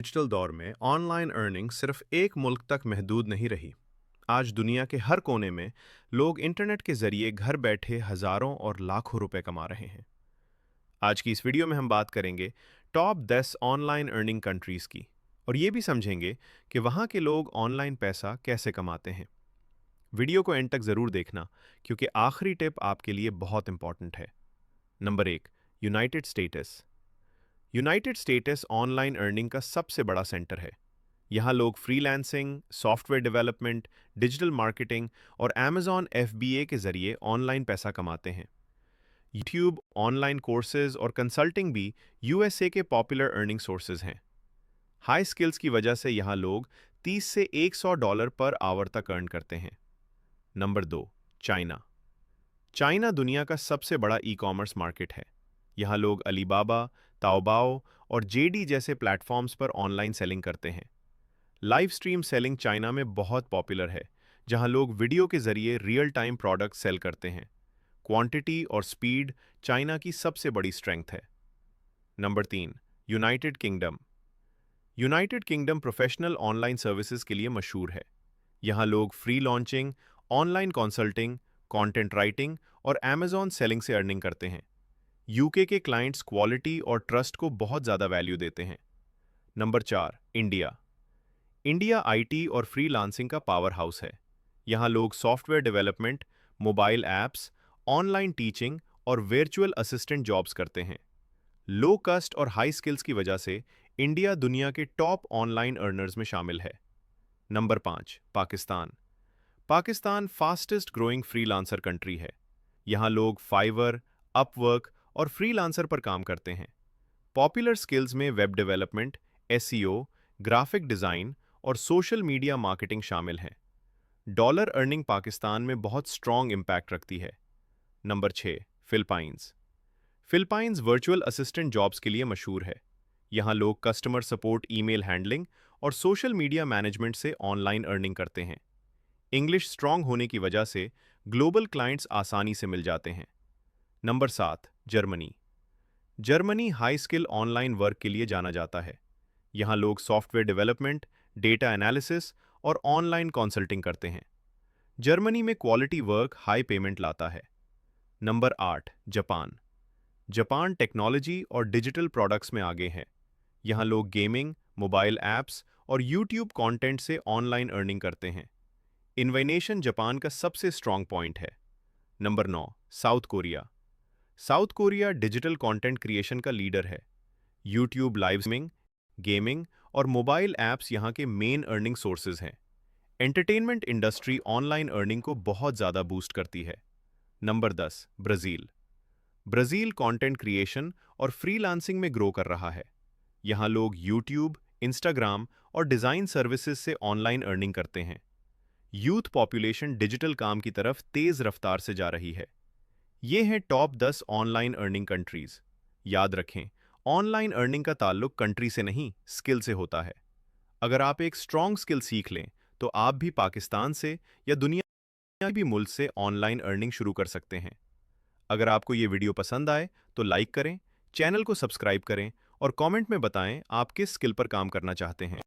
Digital दौर में online earning सिर्फ एक मुल्क तक महदूद नहीं रही। आज दुनिया के हर कोने में लोग इंटरनेट के जरिए घर बैठे हजारों और लाखों रुपए कमा रहे हैं। आज की इस वीडियो में हम बात करेंगे टॉप 10 ऑनलाइन अर्निंग कंट्रीज की, और ये भी समझेंगे कि वहाँ के लोग ऑनलाइन पैसा कैसे कमाते हैं। वीडियो को एंड तक ज़रूर देखना, क्योंकि आखिरी टिप आपके लिए बहुत इंपॉर्टेंट है। Number 1, United states. United states online earning का सबसे बड़ा सेंटर है। यहाँ लोग freelancing, software development, digital marketing और अमेज़ॉन एफबीए के जरिए ऑनलाइन पैसा कमाते हैं। यूट्यूब, ऑनलाइन कोर्सेज और कंसल्टिंग भी यूएसए के पॉपुलर अर्निंग सोर्सेज हैं। हाई स्किल्स की वजह से यहाँ लोग 30 से $100 पर आवर तक अर्न करते हैं। Number 2, China. चाइना दुनिया का सबसे बड़ा ई कॉमर्स मार्केट है। यहाँ लोग अलीबाबा, ताओबाओ और जेडी जैसे प्लेटफॉर्म्स पर ऑनलाइन सेलिंग करते हैं। लाइव स्ट्रीम सेलिंग चाइना में बहुत पॉपुलर है, जहाँ लोग वीडियो के जरिए रियल टाइम प्रोडक्ट सेल करते हैं। क्वांटिटी और स्पीड चाइना की सबसे बड़ी स्ट्रेंथ है। Number 3, United kingdom. United kingdom professional online services के लिए मशहूर है। यहाँ लोग free launching, online consulting, content writing और अमेज़ॉन सेलिंग से अर्निंग करते हैं। यूके के क्लाइंट्स क्वालिटी और ट्रस्ट को बहुत ज़्यादा वैल्यू देते हैं। Number 4, India. इंडिया आईटी और फ्रीलांसिंग का पावर हाउस है। यहाँ लोग software development, mobile apps, online teaching और वर्चुअल असिस्टेंट जॉब्स करते हैं। लो कस्ट और हाई स्किल्स की वजह से इंडिया दुनिया के टॉप ऑनलाइन अर्नर्स में शामिल है। Number 5, Pakistan. Pakistan fastest growing freelancer country है। यहाँ लोग फाइवर, अपवर्क और फ्रीलांसर पर काम करते हैं। पॉपुलर स्किल्स में web development, SEO, graphic design और सोशल मीडिया मार्केटिंग शामिल हैं। डॉलर अर्निंग पाकिस्तान में बहुत स्ट्रॉन्ग इम्पैक्ट रखती है। Number 6, Philippines. Philippines virtual assistant jobs के लिए मशहूर है। यहाँ लोग कस्टमर सपोर्ट, ईमेल हैंडलिंग और सोशल मीडिया मैनेजमेंट से ऑनलाइन अर्निंग करते हैं। इंग्लिश स्ट्रॉन्ग होने की वजह से ग्लोबल क्लाइंट्स आसानी से मिल जाते हैं। Number 7, Germany. Germany high skill online work के लिए जाना जाता है। यहाँ लोग सॉफ्टवेयर डेवलपमेंट, डेटा एनालिसिस और ऑनलाइन कंसल्टिंग करते हैं। जर्मनी में क्वालिटी वर्क हाई पेमेंट लाता है। Number 8, Japan. जापान टेक्नोलॉजी और डिजिटल प्रोडक्ट्स में आगे है। यहाँ लोग गेमिंग, मोबाइल ऐप्स और यूट्यूब कंटेंट से ऑनलाइन अर्निंग करते हैं। इन्वेनेशन जापान का सबसे स्ट्रॉन्ग पॉइंट है। Number 9, south Korea. South Korea digital content creation का लीडर है। यूट्यूब लाइव स्ट्रीमिंग, गेमिंग और मोबाइल ऐप्स यहाँ के मेन अर्निंग सोर्सेज हैं। एंटरटेनमेंट इंडस्ट्री ऑनलाइन अर्निंग को बहुत ज़्यादा बूस्ट करती है। Number 10, Brazil. Brazil content creation और फ्रीलांसिंग में ग्रो कर रहा है। यहाँ लोग यूट्यूब, इंस्टाग्राम और डिज़ाइन सर्विसेज से ऑनलाइन अर्निंग करते हैं। यूथ पॉपुलेशन डिजिटल काम की तरफ तेज़ रफ्तार से जा रही है। ये हैं टॉप 10 ऑनलाइन अर्निंग कंट्रीज। याद रखें, ऑनलाइन अर्निंग का ताल्लुक कंट्री से नहीं, स्किल से होता है। अगर आप एक स्ट्रॉन्ग स्किल सीख लें, तो आप भी पाकिस्तान से या दुनिया भी मुल्क से ऑनलाइन अर्निंग शुरू कर सकते हैं। अगर आपको ये वीडियो पसंद आए तो लाइक करें, चैनल को सब्सक्राइब करें और कमेंट में बताएं आप किस स्किल पर काम करना चाहते हैं।